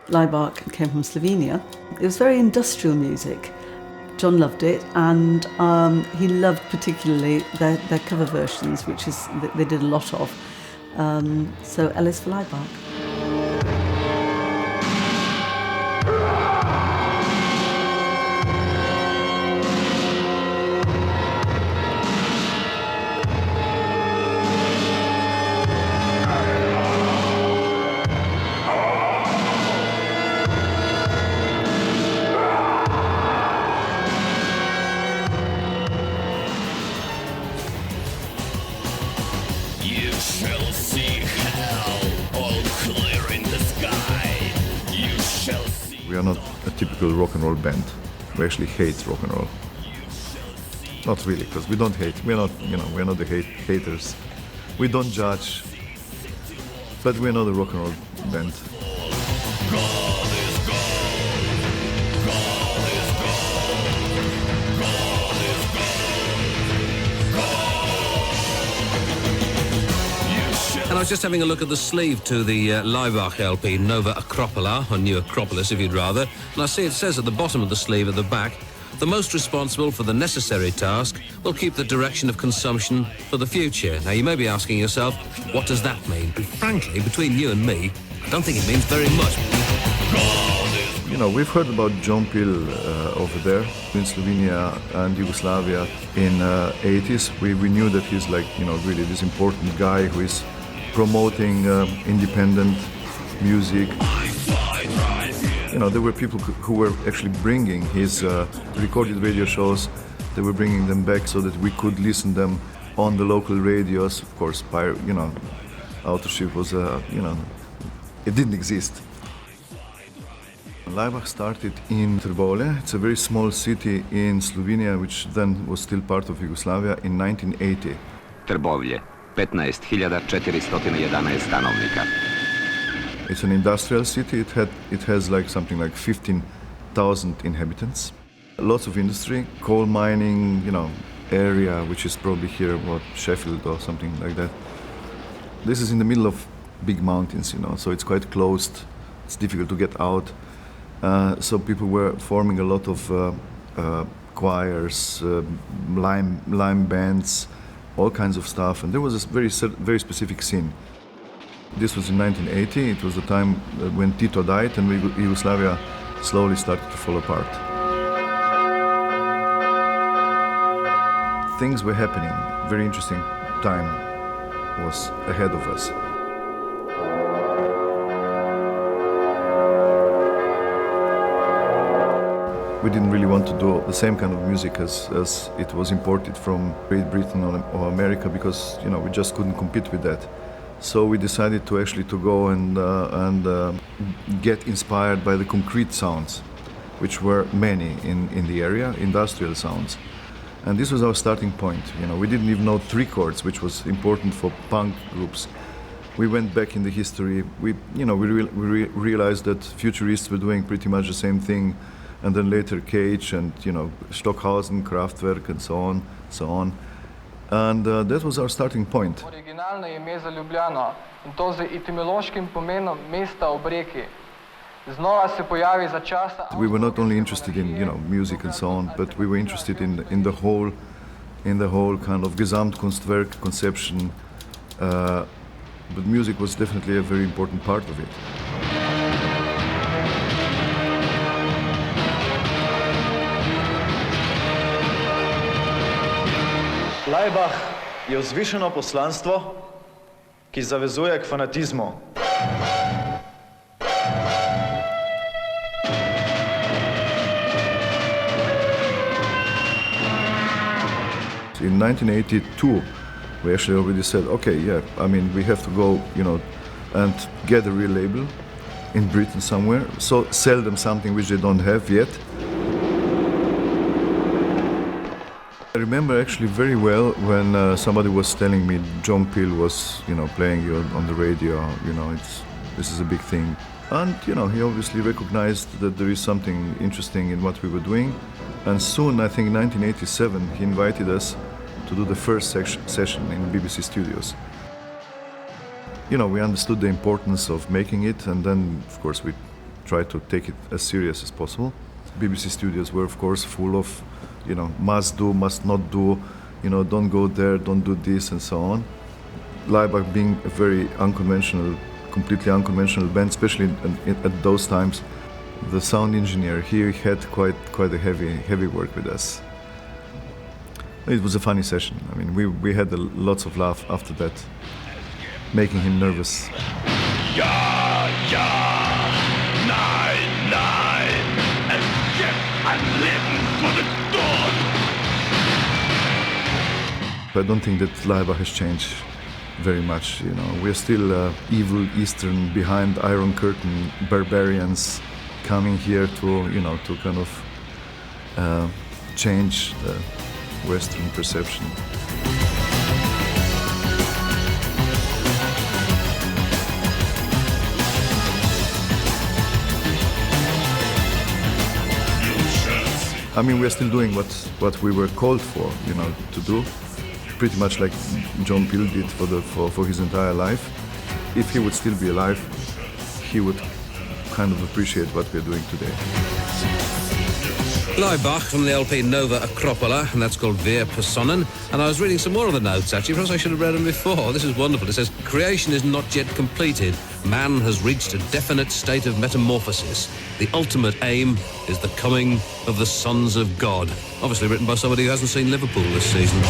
Laibach came from Slovenia. It was very industrial music. John loved it, and he loved particularly their cover versions, which is they did a lot of. So Ellis for Laibach. We are not a typical rock and roll band. We actually hate rock and roll. Not really, because we don't hate. We're not, we're not the haters. We don't judge, but we're not a rock and roll band. And I was just having a look at the sleeve to the Laibach LP, Nova Acropola, or New Acropolis if you'd rather, and I see it says at the bottom of the sleeve at the back, the most responsible for the necessary task will keep the direction of consumption for the future. Now you may be asking yourself, what does that mean? And frankly, between you and me, I don't think it means very much. We've heard about John Peel over there in Slovenia and Yugoslavia in 80s. We knew that he's like, really this important guy who is promoting independent music. There were people who were actually bringing his recorded radio shows. They were bringing them back so that we could listen them on the local radios. Of course, authorship was, it didn't exist. Laibach started in Trbovlje. It's a very small city in Slovenia, which then was still part of Yugoslavia, in 1980. Trbovlje, 15.411 stanovnika. It's an industrial city. It has like something like 15,000 inhabitants. Lots of industry, coal mining, area, which is probably here, Sheffield or something like that. This is in the middle of big mountains, so it's quite closed. It's difficult to get out. So people were forming a lot of choirs, lime bands, all kinds of stuff, and there was a very specific scene. This was in 1980. It was the time when Tito died, and Yugoslavia slowly started to fall apart. Things were happening. Very interesting time was ahead of us. We didn't really want to do the same kind of music as it was imported from Great Britain or America, because we just couldn't compete with that. So we decided to go and get inspired by the concrete sounds, which were many in the area, industrial sounds. And this was our starting point. We didn't even know three chords, which was important for punk groups. We went back in the history. We realized that futurists were doing pretty much the same thing. And then later Cage and Stockhausen, Kraftwerk, and so on. And that was our starting point. Originalno ime za Ljubljano, in to z etimološkim pomenom mesta ob reki. Znova se pojavi za časa. We were not only interested in music and so on, but we were interested in the whole kind of Gesamtkunstwerk conception. But music was definitely a very important part of it. Laibach je vzvišeno poslanstvo, ki zavezuje k fanatizmu. In 1982, we actually already said, okay, we have to go, and get a real label in Britain somewhere, so sell them something which they don't have yet. I remember actually very well when somebody was telling me John Peel was, playing you on the radio. This is a big thing, and he obviously recognized that there is something interesting in what we were doing. And soon, I think in 1987, he invited us to do the first session in BBC Studios. We understood the importance of making it, and then, of course, we try to take it as serious as possible. BBC studios were, of course, full of, must do, must not do, don't go there, don't do this, and so on. Laibach being a very unconventional, completely unconventional band, especially at those times, the sound engineer, he had quite a heavy work with us. It was a funny session. I mean, we had lots of laugh after that, making him nervous. Ja, nein, and jetzt ein Leben for the dawn. I don't think that Laibach has changed very much. We're still evil Eastern, behind Iron Curtain barbarians coming here to to kind of change the Western perception. I mean, we're still doing what we were called for, to do. Pretty much like John Peel did for his entire life. If he would still be alive, he would kind of appreciate what we're doing today. Laibach from the LP Nova Acropola, and that's called Vir Personen. And I was reading some more of the notes, actually, perhaps I should have read them before. This is wonderful. It says, creation is not yet completed. Man has reached a definite state of metamorphosis. The ultimate aim is the coming of the sons of God. Obviously written by somebody who hasn't seen Liverpool this season.